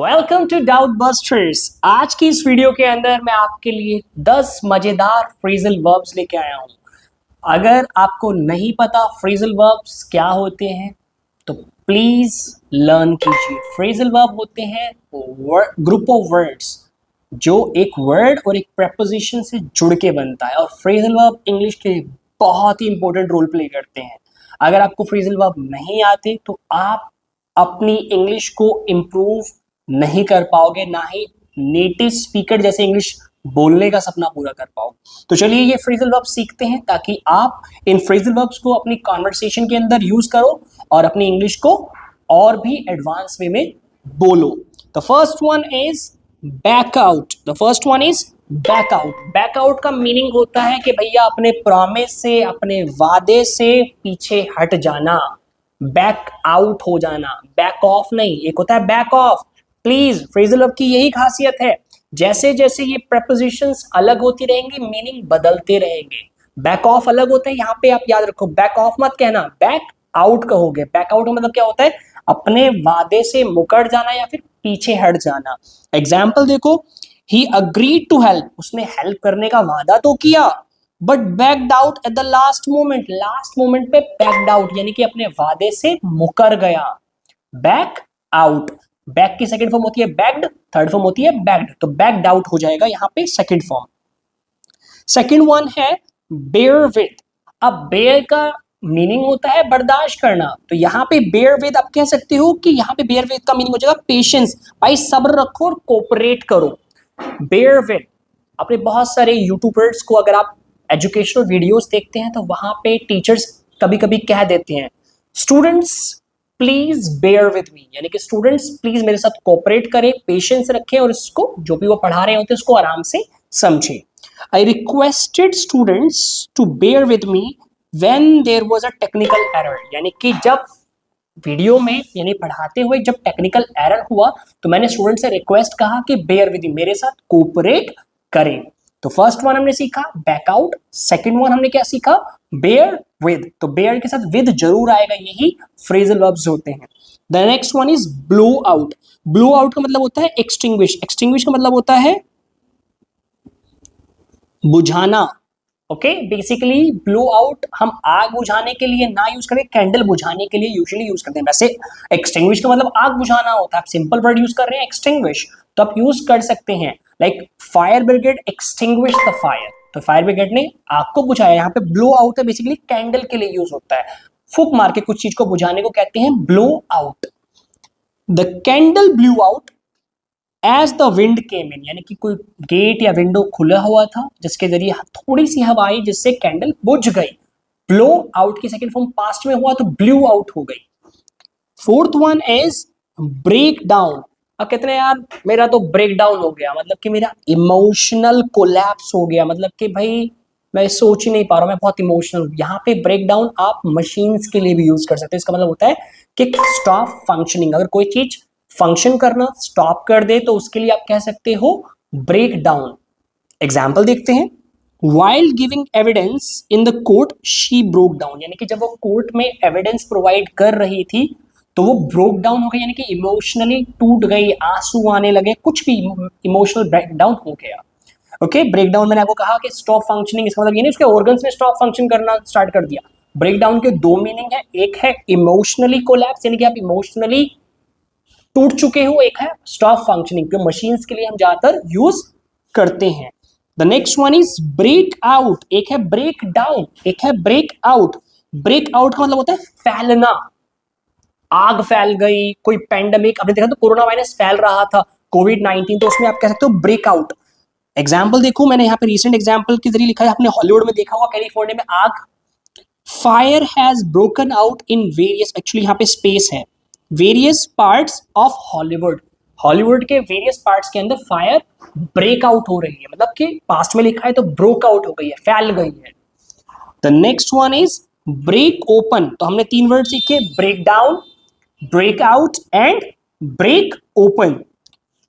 Welcome to doubt busters. आज की इस वीडियो के अंदर मैं आपके लिए 10 मजेदार फ्रेजल वर्ब्स लेके आया हूं। अगर आपको नहीं पता फ्रेजल वर्ब्स क्या होते हैं तो प्लीज लर्न कीजिए। फ्रेजल वर्ब होते हैं ग्रुप ऑफ वर्ड्स जो एक वर्ड और एक प्रेपोजिशन से जुड़ के बनता है, और फ्रेजल वर्ब इंग्लिश के बहुत ही इंपॉर्टेंट रोल प्ले करते हैं। अगर आपको फ्रेजल वर्ब नहीं आते तो आप अपनी इंग्लिश को इम्प्रूव नहीं कर पाओगे, ना ही नेटिव स्पीकर जैसे इंग्लिश बोलने का सपना पूरा कर पाओगे। तो चलिए ये फ्रेजल वर्ब सीखते हैं ताकि आप इन फ्रेजल वर्ब्स को अपनी कॉन्वर्सेशन के अंदर यूज करो और अपनी इंग्लिश को और भी एडवांस वे में बोलो। The first one is back out. The first one is back out. Back out का मीनिंग होता है कि भैया अपने प्रॉमिस से, अपने वादे से पीछे हट जाना, बैक आउट हो जाना, बैक ऑफ नहीं, एक होता है back of. Please phrasal verb की यही खासियत है, जैसे जैसे ये प्रेपोजिशंस अलग होती रहेंगी मीनिंग बदलते रहेंगे। बैक ऑफ अलग होता है, यहाँ पे आप याद रखो बैक ऑफ मत कहना, बैक आउट कहोगे। बैक आउट का मतलब क्या होता है? अपने वादे से मुकर जाना या फिर पीछे हट जाना। एग्जाम्पल देखो, ही अग्रीड टू हेल्प, उसने हेल्प करने का वादा तो किया but backed out at the last moment. Last moment पे बैक्ड आउट यानी कि अपने वादे से मुकर गया। बैक आउट, बैक की सेकंड फॉर्म होती है बैक्ड, थर्ड फॉर्म होती है बैक्ड, तो बैक्ड आउट हो जाएगा यहाँ पे सेकंड फॉर्म। सेकंड वन है बेयर विद। अब बेयर का मीनिंग होता है बर्दाश्त करना, तो यहाँ पे बेयर विद आप कह सकते हो कि यहाँ पे बेयर विद का मीनिंग हो जाएगा पेशेंस। भाई सब्र रखो और कोऑपरेट करो। बेयर विद, अपने बहुत सारे यूट्यूबर्स को अगर आप एजुकेशनल वीडियोस देखते हैं तो वहां पे टीचर्स कभी कभी कह देते हैं students please bear with me, यानी कि स्टूडेंट्स प्लीज मेरे साथ कोऑपरेट करें, पेशेंस रखें और इसको जो भी वो पढ़ा रहे होते हैं उसको आराम से समझें। I requested students to bear with me when there was a technical error, यानी कि जब वीडियो में यानी पढ़ाते हुए जब टेक्निकल एरर हुआ तो मैंने स्टूडेंट से रिक्वेस्ट कहा कि बेयर विद मी, मेरे साथ कोऑपरेट करें। तो फर्स्ट वन हमने सीखा बैकआउट, सेकंड वन हमने क्या सीखा बेयर विद, तो बेयर के साथ विद जरूर आएगा, यही फ्रेजल वर्ब्स होते हैं। The next one is blow out. Blow out का मतलब होता है एक्सटिंग्विश। एक्सटिंग्विश का मतलब होता है बुझाना। ओके, बेसिकली ब्लो आउट हम आग बुझाने के लिए ना यूज करें, कैंडल बुझाने के लिए यूजुअली यूज करते हैं। वैसे एक्सटिंग्विश का मतलब आग बुझाना होता है, आप सिंपल वर्ड यूज कर रहे हैं एक्सटिंग्विश, तो आप यूज कर सकते हैं like fire brigade extinguish the fire, तो फायर ब्रिगेड ने आग को बुझाया। यहाँ पे ब्लो आउट है बेसिकली कैंडल के लिए यूज होता है, फूक मार के कुछ चीज को बुझाने को कहते हैं blow out. The candle blew out as the wind came in, यानी कि कोई गेट या विंडो खुला हुआ था जिसके जरिए थोड़ी सी हवा आई जिससे कैंडल बुझ गई। ब्लो आउट की सेकंड फॉर्म पास्ट में हुआ तो ब्लू आउट हो गई। Fourth one is break down. अब कहते हैं यार मेरा तो ब्रेक डाउन हो गया, मतलब कि मेरा इमोशनल कोलैप्स हो गया, मतलब कि भाई मैं सोच ही नहीं पा रहा हूं, मैं बहुत इमोशनल। यहाँ पे ब्रेक डाउन आप मशीन्स के लिए भी यूज कर सकते हैं। इसका मतलब होता है कि स्टॉप फंक्शनिंग, अगर कोई चीज फंक्शन करना स्टॉप कर दे तो उसके लिए आप कह सकते हो ब्रेक डाउन। एग्जाम्पल देखते हैं, while giving evidence in the court she broke down, यानी कि जब वो कोर्ट में एविडेंस प्रोवाइड कर रही थी तो वो ब्रोक डाउन हो गई, यानी कि इमोशनली टूट गई, आंसू आने लगे, कुछ भी इमोशनल ब्रेक डाउन हो गया। ओके, ब्रेक डाउन मैंने आपको कहा कि स्टॉप फंक्शनिंग, इसका मतलब ये नहीं उसके ऑर्गन्स ने स्टॉप फंक्शन करना स्टार्ट कर दिया। ब्रेक डाउन के दो मीनिंग है, एक है इमोशनली कोलैप्स यानी कि आप इमोशनली टूट चुके हो, एक है स्टॉप फंक्शनिंग जो मशीन्स के लिए हम ज्यादातर यूज करते हैं। The next one is break out, एक है ब्रेक डाउन, एक है ब्रेक आउट। ब्रेक आउट का मतलब होता है फैलना, आग फैल गई, कोई पैंडेमिक, आपने देखा तो कोरोना वायरस फैल रहा था कोविड-19, तो उसमें आप कह सकते हो ब्रेक आउट। एग्जाम्पल देखो, मैंने यहाँ पे रिसेंट एग्जाम्पल के जरिए लिखा है, आपने हॉलीवुड में देखा होगा कैलिफोर्निया में आग, fire has broken out in various, actually यहाँ पे स्पेस है, various parts of Hollywood, Hollywood के वेरियस पार्ट्स के अंदर फायर ब्रेक आउट हो रही है, मतलब कि पास्ट में लिखा है तो ब्रोक आउट हो गई है, फैल गई है। The next one is break open. तो हमने तीन वर्ड सीखे, break down, break out and break open.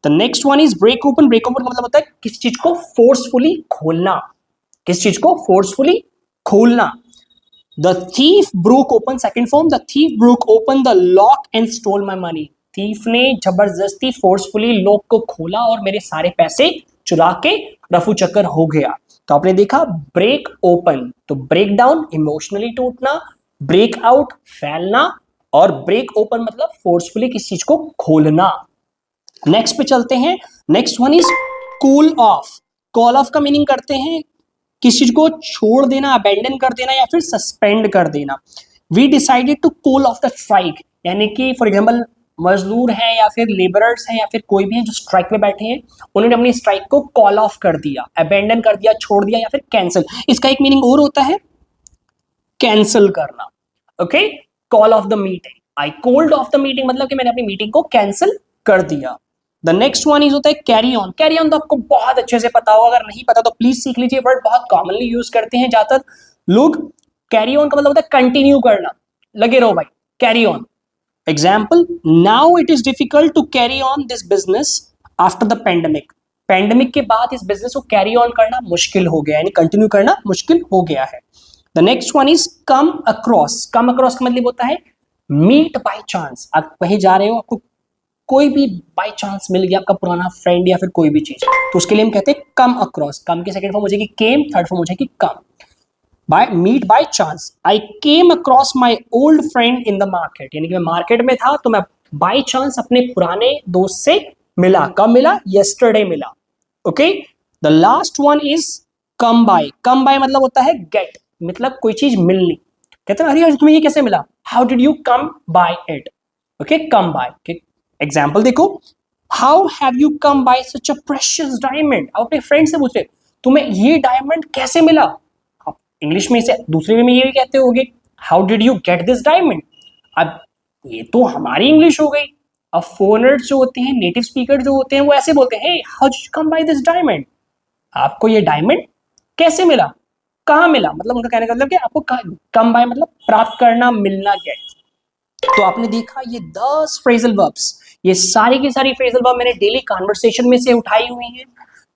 The next one is break open. Break open का मतलब होता है किसी चीज को फोर्सफुली खोलना, किसी चीज को फोर्सफुली खोलना। The thief broke open, second form, the thief broke open the lock and stole my money. Thief ने जबरदस्ती फोर्सफुली लॉक को खोला और मेरे सारे पैसे चुरा के रफू चक्कर हो गया। तो आपने देखा ब्रेक ओपन, तो ब्रेक डाउन इमोशनली टूटना, ब्रेक आउट फैलना, और ब्रेक ओपन मतलब फोर्सफुली किसी चीज को खोलना। नेक्स्ट पे चलते हैं। Next one is cool off. Call of का मीनिंग करते हैं किसी चीज को छोड़ देना, अबेंडन कर देना या फिर सस्पेंड कर देना। We decided to call off the strike, यानी कि फॉर एग्जाम्पल मजदूर हैं या फिर लेबरर्स हैं या फिर कोई भी है जो स्ट्राइक में बैठे हैं, उन्होंने अपनी स्ट्राइक को कॉल ऑफ कर दिया, अबेंडन कर दिया, छोड़ दिया या फिर कैंसिल। इसका एक मीनिंग और होता है कैंसिल करना। Okay, call off the meeting, I called off the meeting मतलब कि मैंने अपनी मीटिंग को कैंसिल कर दिया। द नेक्स्ट वन इज होता है कैरी ऑन। कैरी ऑन तो आपको बहुत अच्छे से पता होगा, अगर नहीं पता तो प्लीज सीख लीजिए, वर्ड बहुत कॉमनली यूज करते हैं ज्यादातर लोग। कैरी ऑन का मतलब होता है कंटिन्यू करना, लगे रहो भाई, carry on. Example, now it is difficult to carry on this business after the pandemic. Pandemic के बाद इस बिजनेस को कैरी ऑन करना मुश्किल हो गया, यानी कंटिन्यू करना मुश्किल हो गया है। The next one is come across. Come across का मतलब होता है मीट बाय चांस। आप कहीं जा रहे हो, आपको कोई भी बाय चांस मिल गया, आपका पुराना फ्रेंड या फिर कोई भी चीज, तो उसके लिए हम कहते हैं कम अक्रॉस। कम की सेकंड फॉर्म हो जाएगी केम, थर्ड फॉर्म हो जाएगी कम। By meet by chance, I came across my old friend in the market, यानी कि मैं मार्केट में था तो मैं बाय चांस अपने पुराने दोस्त से मिला। कब मिला? यस्टरडे मिला। Okay, the last one is come by. Come by मतलब होता है गेट, मतलब कोई चीज मिलनी। कहते हैं अरे यार तुम्हें ये कैसे मिला, how did you come by it. Okay, come by. Example देखो, how have you come by such a precious diamond. आप अपने फ्रेंड से पूछ रहे तुम्हें ये डायमंड कैसे मिला। आप इंग्लिश में इसे दूसरे वे में ये भी कहते होगे, how did you get this diamond. अब ये तो हमारी इंग्लिश हो गई। अब फॉरेनर्स जो होते हैं, नेटिव स्पीकर जो होते हैं, वो ऐसे बोलते हैं, how did you come by this diamond. आपको ये डायमंड कैसे मिला, कहाँ मिला, मतलब उनका कहने का मतलब कि आपको कम बाय मतलब प्राप्त करना, मिलना, गेट। तो आपने देखा ये 10 फ्रेजल वर्ब्स, ये सारी की सारी फ्रेजल वर्ब मैंने डेली कन्वर्सेशन में से उठाई हुई हैं।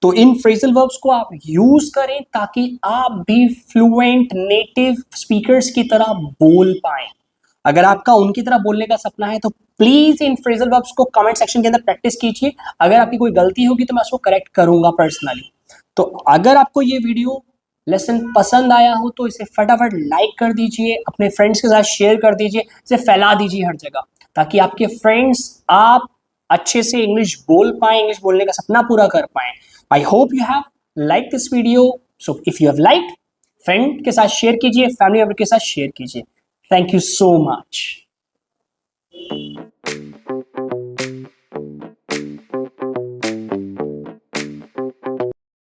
तो इन फ्रेजल वर्ब्स को आप यूज करें ताकि आप भी फ्लुएंट नेटिव स्पीकर्स की तरह बोल पाएं। अगर आपका उनकी तरह बोलने का सपना है तो प्लीज इन फ्रेजल वर्ब्स को कमेंट सेक्शन के अंदर प्रैक्टिस कीजिए। अगर आपकी कोई गलती होगी तो मैं उसको करेक्ट करूंगा पर्सनली। तो अगर आपको ये वीडियो लेसन पसंद आया हो तो इसे फटाफट लाइक कर दीजिए, अपने फ्रेंड्स के साथ शेयर कर दीजिए, इसे फैला दीजिए हर जगह, ताकि आपके फ्रेंड्स आप अच्छे से इंग्लिश बोल पाएं, इंग्लिश बोलने का सपना पूरा कर पाएं। I hope you have like this video. So if you have like, friend के साथ शेयर कीजिए, फैमिली मेंबर के साथ शेयर कीजिए। Thank you so much.